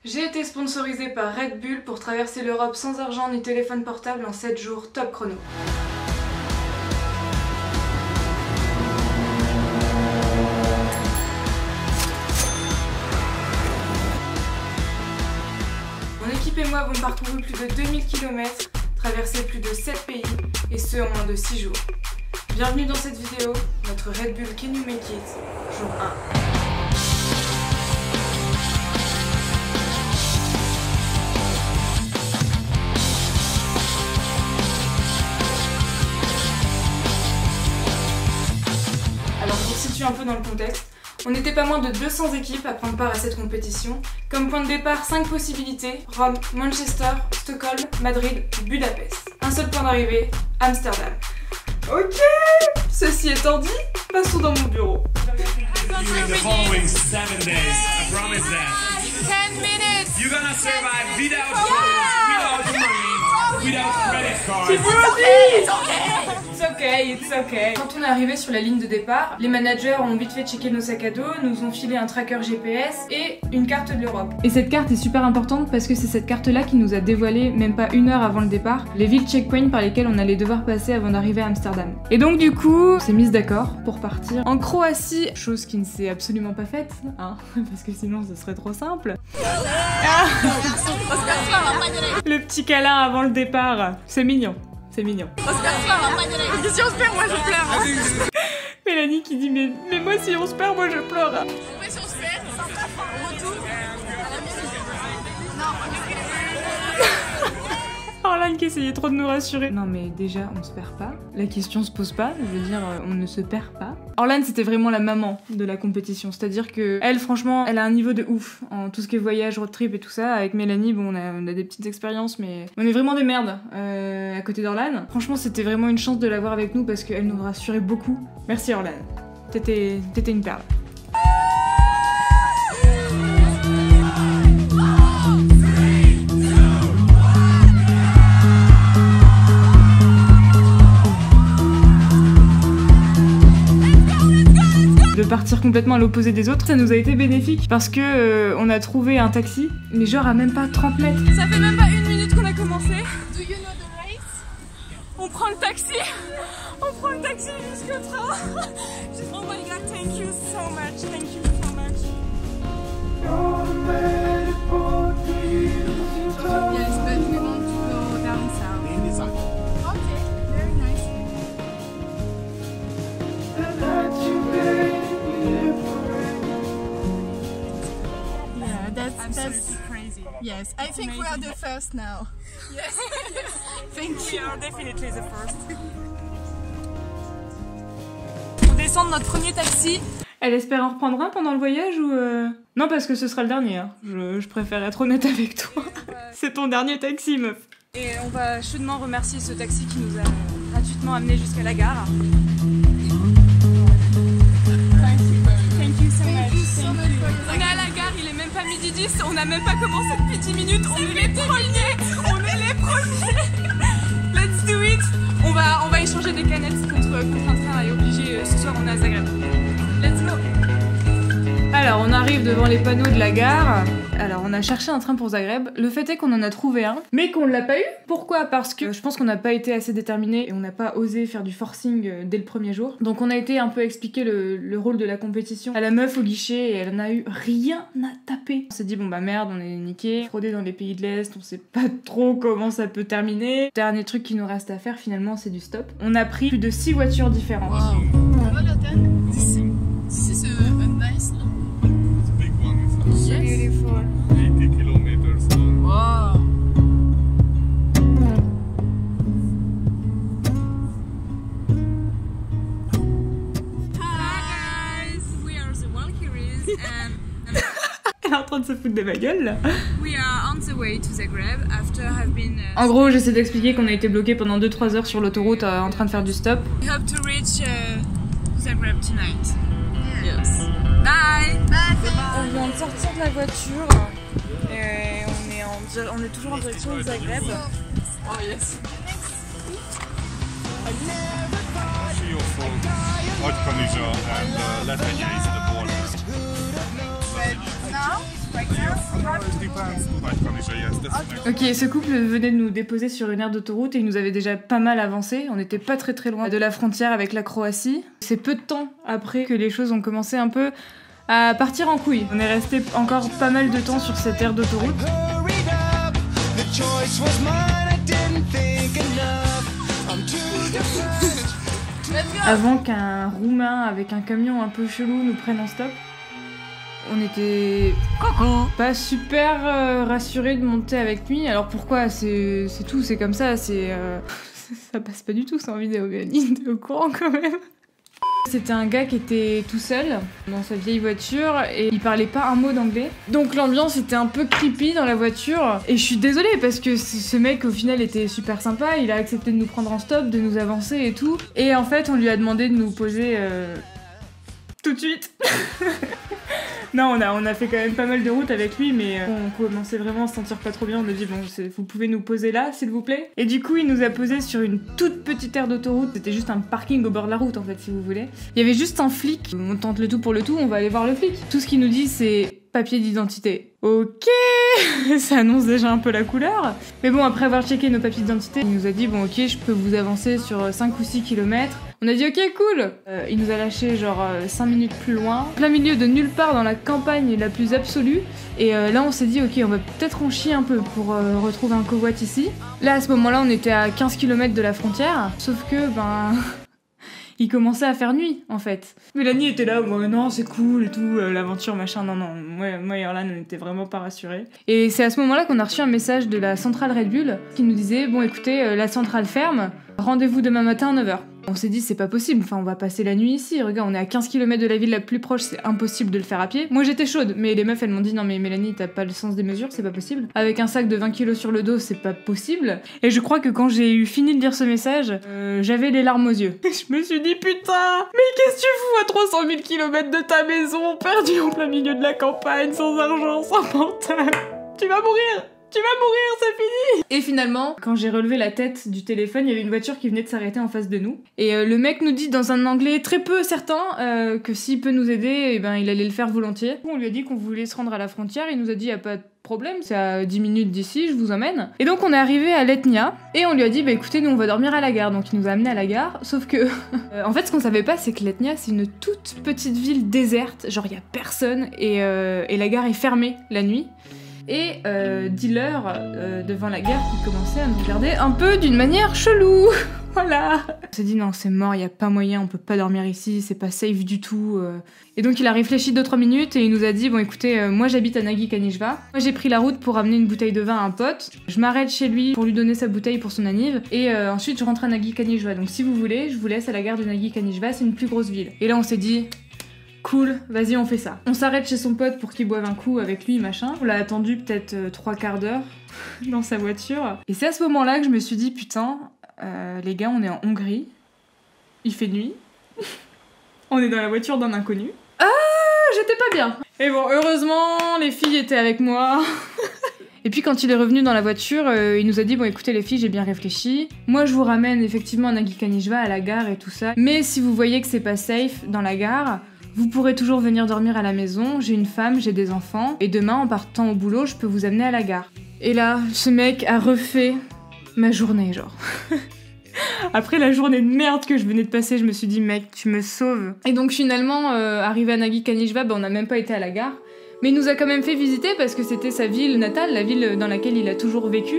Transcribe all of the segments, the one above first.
J'ai été sponsorisée par Red Bull pour traverser l'Europe sans argent ni téléphone portable en 7 jours top chrono. Mon équipe et moi avons parcouru plus de 2000 km, traversé plus de 7 pays, et ce en moins de 6 jours. Bienvenue dans cette vidéo, notre Red Bull Can You Make It, jour 1. Alors pour situer un peu dans le contexte, on n'était pas moins de 200 équipes à prendre part à cette compétition. Comme point de départ, 5 possibilités: Rome, Manchester, Stockholm, Madrid, Budapest. Un seul point d'arrivée, Amsterdam. Ok. Ceci étant dit, passons dans mon bureau. During the following 7 days, I promise that 10 minutes! you're gonna survive without food, without money, without credit cards. It's okay, it's okay. Quand on est arrivé sur la ligne de départ, les managers ont vite fait checker nos sacs à dos, nous ont filé un tracker GPS et une carte de l'Europe. Et cette carte est super importante parce que c'est cette carte-là qui nous a dévoilé, même pas une heure avant le départ, les villes checkpoints par lesquelles on allait devoir passer avant d'arriver à Amsterdam. Et donc du coup, on s'est mis d'accord pour partir en Croatie, chose qui ne s'est absolument pas faite, hein, parce que sinon ce serait trop simple. Ah le petit câlin avant le départ, c'est mignon. C'est mignon. Et si on se perd, moi je pleure. Mélanie qui dit mais moi si on se perd, moi je pleure. Ouais, si on se perd, au retour, à la maison. Orlan qui essayait trop de nous rassurer. Non mais déjà on se perd pas. La question se pose pas, je veux dire on ne se perd pas. Orlan c'était vraiment la maman de la compétition, c'est-à-dire que elle franchement elle a un niveau de ouf en tout ce qui est voyage, road trip et tout ça. Avec Mélanie bon on a des petites expériences mais on est vraiment des merdes à côté d'Orlan. Franchement c'était vraiment une chance de l'avoir avec nous parce qu'elle nous rassurait beaucoup. Merci Orlan, t'étais une perle. De partir complètement à l'opposé des autres, ça nous a été bénéfique parce que on a trouvé un taxi, mais genre à même pas 30 mètres. Ça fait même pas 1 minute qu'on a commencé. Do you know the race? On prend le taxi. On prend le taxi jusqu'au train. Oh my god, thank you so much. Thank you so much. Yes, but we want to go down south. Okay, very nice. That's crazy. Yes, I think we are the first now. Yes, thank you. We are definitely the first. On descend de notre premier taxi. Elle espère en reprendre un pendant le voyage ou Non parce que ce sera le dernier, hein. Je préfère être honnête avec toi. C'est ton dernier taxi meuf. Et on va chaudement remercier ce taxi qui nous a gratuitement amené jusqu'à la gare. On est à la gare, il est même pas midi 10, on a même pas commencé depuis 10 minutes, on est les premiers. Let's do it. On va échanger des canettes contre un train et obligé ce soir on est à Zagreb. Let's go. Alors on arrive devant les panneaux de la gare. Alors on a cherché un train pour Zagreb. Le fait est qu'on en a trouvé un, mais qu'on l'a pas eu. Pourquoi? Parce que je pense qu'on n'a pas été assez déterminés et on n'a pas osé faire du forcing dès le premier jour. Donc on a été un peu expliquer le rôle de la compétition à la meuf au guichet et elle n'a eu rien à taper. On s'est dit bon bah merde, on est niqué, fraudé dans les pays de l'Est, on sait pas trop comment ça peut terminer. Dernier truc qui nous reste à faire finalement c'est du stop. On a pris plus de 6 voitures différentes. Wow. This is a nice long. Big one, it's Yes. Beautiful. 80 kilometers long. Wow. Hi guys, we are the Valkyries and Elle est en train de se foutre de ma gueule là. we are on the way to Zagreb after have been. En gros, j'essaie d'expliquer qu'on a été bloqué pendant 2-3 heures sur l'autoroute en train de faire du stop. We hope to reach Zagreb tonight. Yes. Bye. On vient de sortir de la voiture et on est toujours en direction de Zagreb. Oh yes. Podgorica and Lithuania is the border. Now, right Ok, ce couple venait de nous déposer sur une aire d'autoroute et il nous avait déjà pas mal avancé. On n'était pas très loin de la frontière avec la Croatie. C'est peu de temps après que les choses ont commencé un peu à partir en couille. On est resté encore pas mal de temps sur cette aire d'autoroute. Avant qu'un Roumain avec un camion un peu chelou nous prenne en stop. On était pas super rassurés de monter avec lui. Alors pourquoi? C'est tout, c'est comme ça, c'est... ça passe pas du tout sans vidéo, Mélanie, t'es au courant quand même. C'était un gars qui était tout seul dans sa vieille voiture et il parlait pas un mot d'anglais. Donc l'ambiance était un peu creepy dans la voiture. Et je suis désolée parce que ce mec au final était super sympa, il a accepté de nous prendre en stop, de nous avancer et tout. Et en fait on lui a demandé de nous poser tout de suite. Non, on a fait quand même pas mal de route avec lui, mais on commençait vraiment à se sentir pas trop bien. On a dit, bon, vous pouvez nous poser là, s'il vous plaît. Et du coup, il nous a posé sur une toute petite aire d'autoroute. C'était juste un parking au bord de la route, en fait, si vous voulez. Il y avait juste un flic. On tente le tout pour le tout, on va aller voir le flic. Tout ce qu'il nous dit, c'est papier d'identité. Ok, ça annonce déjà un peu la couleur. Mais bon, après avoir checké nos papiers d'identité, il nous a dit, bon, ok, je peux vous avancer sur 5 ou 6 kilomètres. On a dit ok cool. Il nous a lâché genre 5 minutes plus loin, plein milieu de nulle part dans la campagne la plus absolue. Et là on s'est dit ok on va peut-être en chier un peu pour retrouver un covoit ici. Là à ce moment-là on était à 15 km de la frontière, sauf que ben... il commençait à faire nuit en fait. Mélanie était là, bon, non c'est cool et tout, l'aventure machin, non, moi et Orlan on était vraiment pas rassurés. Et c'est à ce moment-là qu'on a reçu un message de la centrale Red Bull qui nous disait bon écoutez la centrale ferme, rendez-vous demain matin à 9h. On s'est dit c'est pas possible, enfin on va passer la nuit ici, regarde on est à 15 km de la ville la plus proche, c'est impossible de le faire à pied. Moi j'étais chaude, mais les meufs elles m'ont dit non mais Mélanie t'as pas le sens des mesures, c'est pas possible. Avec un sac de 20 kg sur le dos c'est pas possible. Et je crois que quand j'ai eu fini de lire ce message, j'avais les larmes aux yeux. Je me suis dit putain, mais qu'est-ce que tu fous à 300 000 km de ta maison, perdu en plein milieu de la campagne, sans argent, sans portable. Tu vas mourir! Tu vas mourir, c'est fini! Et finalement, quand j'ai relevé la tête du téléphone, il y avait une voiture qui venait de s'arrêter en face de nous. Et le mec nous dit dans un anglais très peu certain que s'il peut nous aider, eh ben, il allait le faire volontiers. On lui a dit qu'on voulait se rendre à la frontière, il nous a dit y a pas de problème, c'est à 10 minutes d'ici, je vous emmène. Et donc on est arrivé à Letnia, et on lui a dit bah écoutez, nous on va dormir à la gare. Donc il nous a amené à la gare, sauf que... en fait ce qu'on savait pas c'est que Letnia c'est une toute petite ville déserte, genre y a personne, et la gare est fermée la nuit. Et dealer devant la gare qui commençait à nous regarder un peu d'une manière chelou. Voilà. On s'est dit non c'est mort, y a pas moyen, on peut pas dormir ici, c'est pas safe du tout. Et donc il a réfléchi 2-3 minutes et il nous a dit bon écoutez, moi j'habite à Nagui Kanishva. Moi j'ai pris la route pour amener une bouteille de vin à un pote. Je m'arrête chez lui pour lui donner sa bouteille pour son anniv. Et ensuite je rentre à Nagui Kanishva. Donc si vous voulez, je vous laisse à la gare de Nagui Kanishva, c'est une plus grosse ville. Et là on s'est dit... cool, vas-y on fait ça. On s'arrête chez son pote pour qu'il boive un coup avec lui, machin. On l'a attendu peut-être 3 quarts d'heure dans sa voiture. Et c'est à ce moment-là que je me suis dit, putain, les gars, on est en Hongrie. Il fait nuit. On est dans la voiture d'un inconnu. Ah, j'étais pas bien. Et bon, heureusement, les filles étaient avec moi. Et puis quand il est revenu dans la voiture, il nous a dit bon écoutez les filles j'ai bien réfléchi, moi je vous ramène effectivement à Nagui Kanishva à la gare et tout ça, mais si vous voyez que c'est pas safe dans la gare, vous pourrez toujours venir dormir à la maison, j'ai une femme, j'ai des enfants, et demain en partant au boulot je peux vous amener à la gare. Et là, ce mec a refait ma journée genre. Après la journée de merde que je venais de passer, je me suis dit mec tu me sauves. Et donc finalement, arrivé à Nagui Kanishva, on n'a même pas été à la gare. Mais il nous a quand même fait visiter parce que c'était sa ville natale, la ville dans laquelle il a toujours vécu.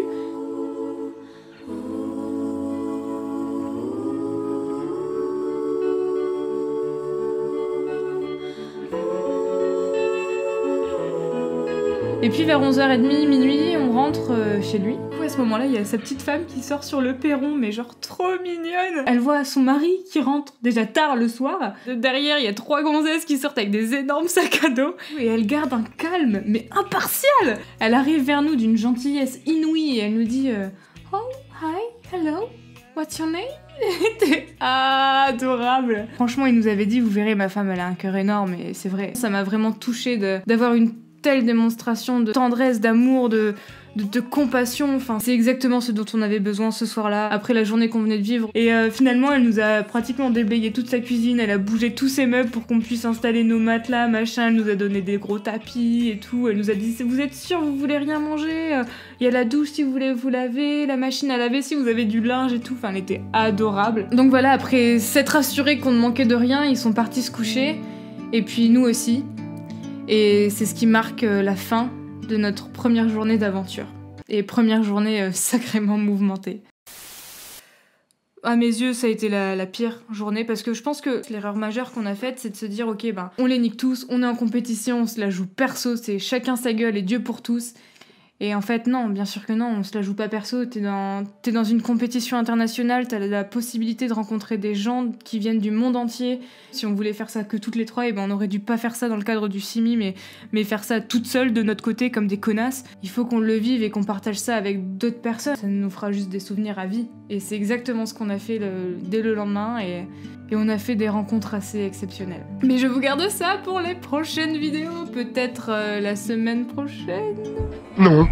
Et puis vers 11h30, minuit, on rentre chez lui. À ce moment-là, il y a sa petite femme qui sort sur le perron, mais genre trop mignonne. Elle voit son mari qui rentre déjà tard le soir. Derrière, il y a 3 gonzesses qui sortent avec des énormes sacs à dos. Et elle garde un calme, mais impartial. Elle arrive vers nous d'une gentillesse inouïe et elle nous dit « Oh, hi, hello, what's your name ?» C'était adorable. Franchement, il nous avait dit « Vous verrez, ma femme, elle a un cœur énorme. » Et c'est vrai, ça m'a vraiment touchée d'avoir une telle démonstration de tendresse, d'amour, de compassion, enfin c'est exactement ce dont on avait besoin ce soir-là, après la journée qu'on venait de vivre. Et finalement elle nous a pratiquement déblayé toute sa cuisine, elle a bougé tous ses meubles pour qu'on puisse installer nos matelas, machin, elle nous a donné des gros tapis et tout, elle nous a dit vous êtes sûr vous voulez rien manger, il y a la douche si vous voulez vous laver, la machine à laver si vous avez du linge et tout, enfin elle était adorable. Donc voilà, après s'être assuré qu'on ne manquait de rien, ils sont partis se coucher, et puis nous aussi, et c'est ce qui marque la fin de notre première journée d'aventure. Et première journée sacrément mouvementée. À mes yeux, ça a été la pire journée, parce que je pense que l'erreur majeure qu'on a faite, c'est de se dire ok, ben, on les nique tous, on est en compétition, on se la joue perso, c'est chacun sa gueule et Dieu pour tous. Et en fait, non, bien sûr que non, on se la joue pas perso, t'es dans une compétition internationale, t'as la possibilité de rencontrer des gens qui viennent du monde entier. Si on voulait faire ça que toutes les trois, et ben on aurait dû pas faire ça dans le cadre du Simi, mais faire ça toute seule de notre côté comme des connasses. Il faut qu'on le vive et qu'on partage ça avec d'autres personnes, ça nous fera juste des souvenirs à vie. Et c'est exactement ce qu'on a fait dès le lendemain, et on a fait des rencontres assez exceptionnelles. Mais je vous garde ça pour les prochaines vidéos, peut-être la semaine prochaine. Non.